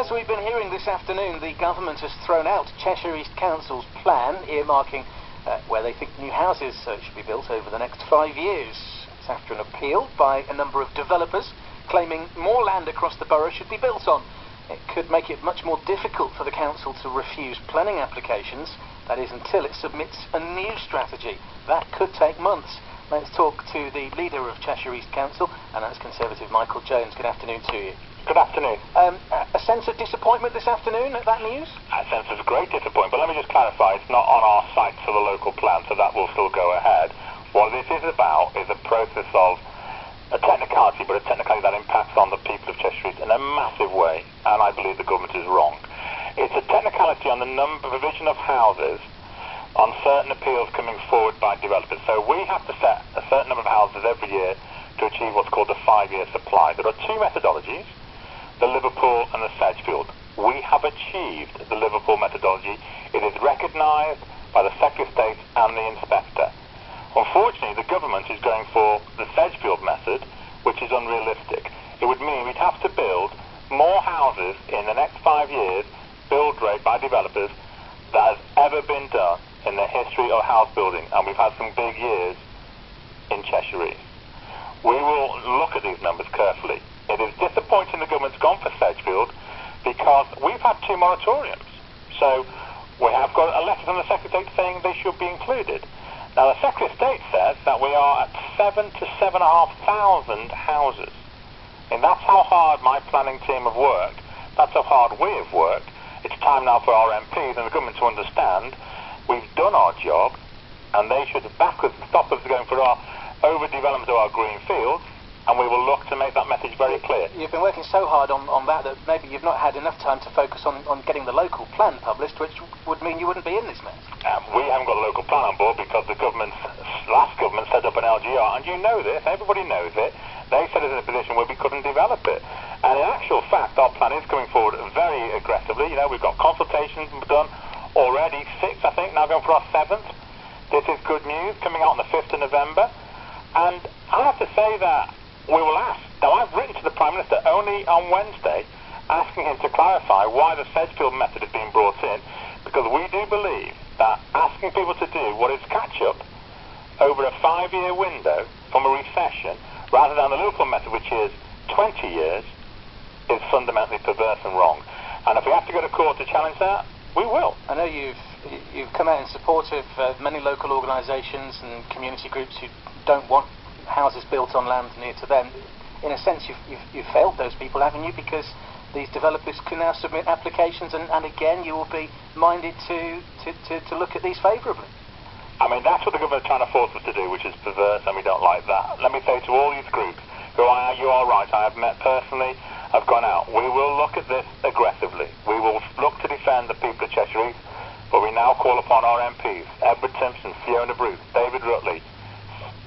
As we've been hearing this afternoon, the government has thrown out Cheshire East Council's plan, earmarking where they think new houses should be built over the next 5 years. It's after an appeal by a number of developers claiming more land across the borough should be built on. It could make it much more difficult for the council to refuse planning applications, that is until it submits a new strategy. That could take months. Let's talk to the leader of Cheshire East Council, and that's Conservative Cllr Jones. Good afternoon to you. Good afternoon. A sense of disappointment this afternoon at that news? A sense of great disappointment, but let me just clarify, it's not on our site for the local plan, so that will still go ahead. What this is about is a process of a technicality, but a technicality that impacts on the people of Cheshire East in a massive way, and I believe the government is wrong. It's a technicality on the provision of houses on certain appeals coming forward by developers. So we have to set a certain number of houses every year to achieve what's called the 5-year supply. There are two methodologies, the Liverpool and the Sedgefield. We have achieved the Liverpool methodology. It is recognised by the Secretary of State and the Inspector. Unfortunately, the government is going for the Sedgefield method, which is unrealistic. It would mean we'd have to build more houses in the next 5 years, build rate by developers, that has ever been done in the history of house building, and we've had some big years in Cheshire East. We will look at these numbers carefully. It is disappointing the government's gone for Sedgefield because we've had 2 moratoriums. So we have got a letter from the Secretary of State saying they should be included. Now the Secretary of State says that we are at 7,000 to 7,500 houses. And that's how hard my planning team have worked. That's how hard we have worked. It's time now for our MPs and the government to understand we've done our job, and they should back us, stop us going for our overdevelopment of our green fields, and we will look to make that message very clear. You've been working so hard on that maybe you've not had enough time to focus on getting the local plan published, which would mean you wouldn't be in this mess. We haven't got a local plan on board because the last government set up an LGR, and you know this, everybody knows it. They set us in a position where we couldn't develop it. And in actual fact, our plan is coming forward very aggressively. You know, we've got consultations done already, 6 I think, now going for our 7th. This is good news, coming out on the 5th of November. And I have to say that we will ask. Now, I've written to the Prime Minister only on Wednesday, asking him to clarify why the Sedgefield method is being brought in, because we do believe that asking people to do what is catch-up over a 5-year window from a recession, rather than the Liverpool method, which is 20 years, is fundamentally perverse and wrong. And if we have to go to court to challenge that, we will. I know you've come out in support of many local organisations and community groups who don't want houses built on land near to them. In a sense, you've failed those people, haven't you? Because these developers can now submit applications, and again, you will be minded to look at these favourably. I mean, that's what the government is trying to force us to do, which is perverse, and we don't like that. Let me say to all these groups, you are right, I have met personally, I've gone out. We will look at this aggressively. We will look to defend the people of Cheshire East, but we now call upon our MPs, Edward Simpson, Fiona Bruce, David Rutley,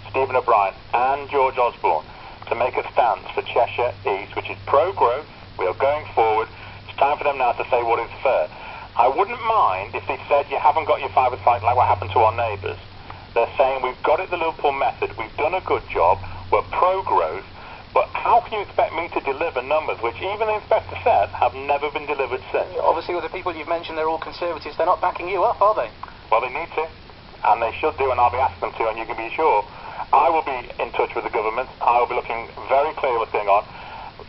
Stephen O'Brien and George Osborne, to make a stance for Cheshire East, which is pro-growth. We are going forward. It's time for them now to say what is fair. I wouldn't mind if they said you haven't got your 5 site like what happened to our neighbours. They're saying we've got it the Liverpool method, we've done a good job, we're pro-growth, but how can you expect me to deliver numbers which even the Inspector said have never been delivered since? Obviously with the people you've mentioned, they're all Conservatives, they're not backing you up, are they? Well, they need to, and they should do, and I'll be asking them to, and you can be sure I will be in touch with the government. I will be looking very clear what's going on.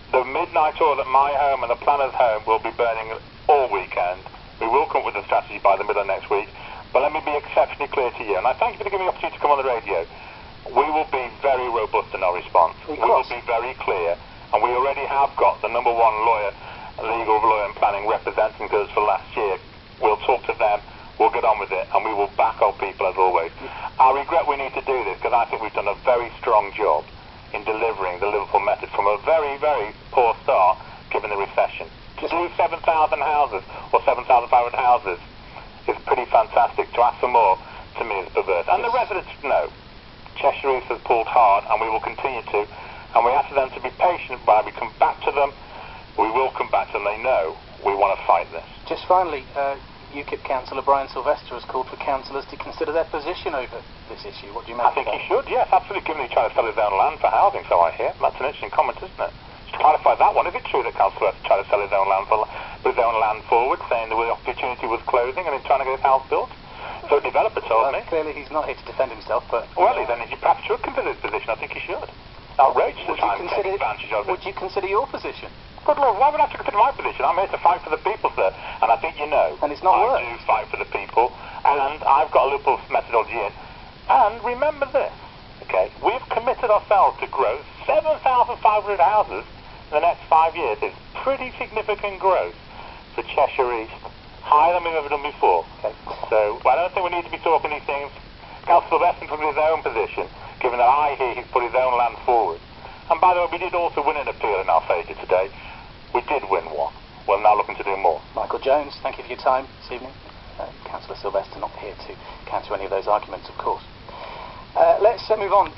The midnight oil at my home and the planner's home will be burning all weekend. We will come up with a strategy by the middle of next week. But let me be exceptionally clear to you, and I thank you for giving me the opportunity to come on the radio. We will be very robust in our response. We will be very clear, and we already have got the #1 lawyer, legal lawyer and planning, representing us for last year. We'll talk to them. We'll get on with it, and we will back our people as always. I regret we need to do this because I think we've done a very strong job in delivering the Liverpool method from a very, very poor start given the recession. To do 7,000 houses or 7,500 houses is pretty fantastic. To ask for more, to me, is perverse. And the residents know Cheshire East has pulled hard, and we will continue to. And we ask them to be patient while we come back to them. We will come back to them. They know we want to fight this. Just finally, UKIP councillor Brian Sylvester has called for councillors to consider their position over this issue. What do you make of that? I think he should, yes, absolutely, given he's trying to sell his own land for housing, so I hear. That's an interesting comment, isn't it? To clarify that one, is it true that councillors try to sell his own land for put his own land forward, saying the opportunity was closing and he's trying to get his house built. So a developer told me. Clearly he's not here to defend himself, but... Well, then he perhaps should consider his position. I think he should. Outrageous to try and take advantage of it. Would you consider your position? Good Lord, why would I have to consider my position? I'm here to fight for the people, sir. And I think you know. And it's not work. I do fight for the people. And I've got a little methodology in. And remember this, okay? We've committed ourselves to grow 7,500 houses in the next 5 years. It's pretty significant growth for Cheshire East. Higher than we've ever done before. Okay. So I don't think we need to be talking these things. Councillor Weston took his own position, given that I hear he's put his own land forward. And by the way, we did also win an appeal in our favour today. We did win one. We're now looking to do more. Michael Jones, thank you for your time this evening. Councillor Sylvester not here to counter any of those arguments, of course. Let's move on.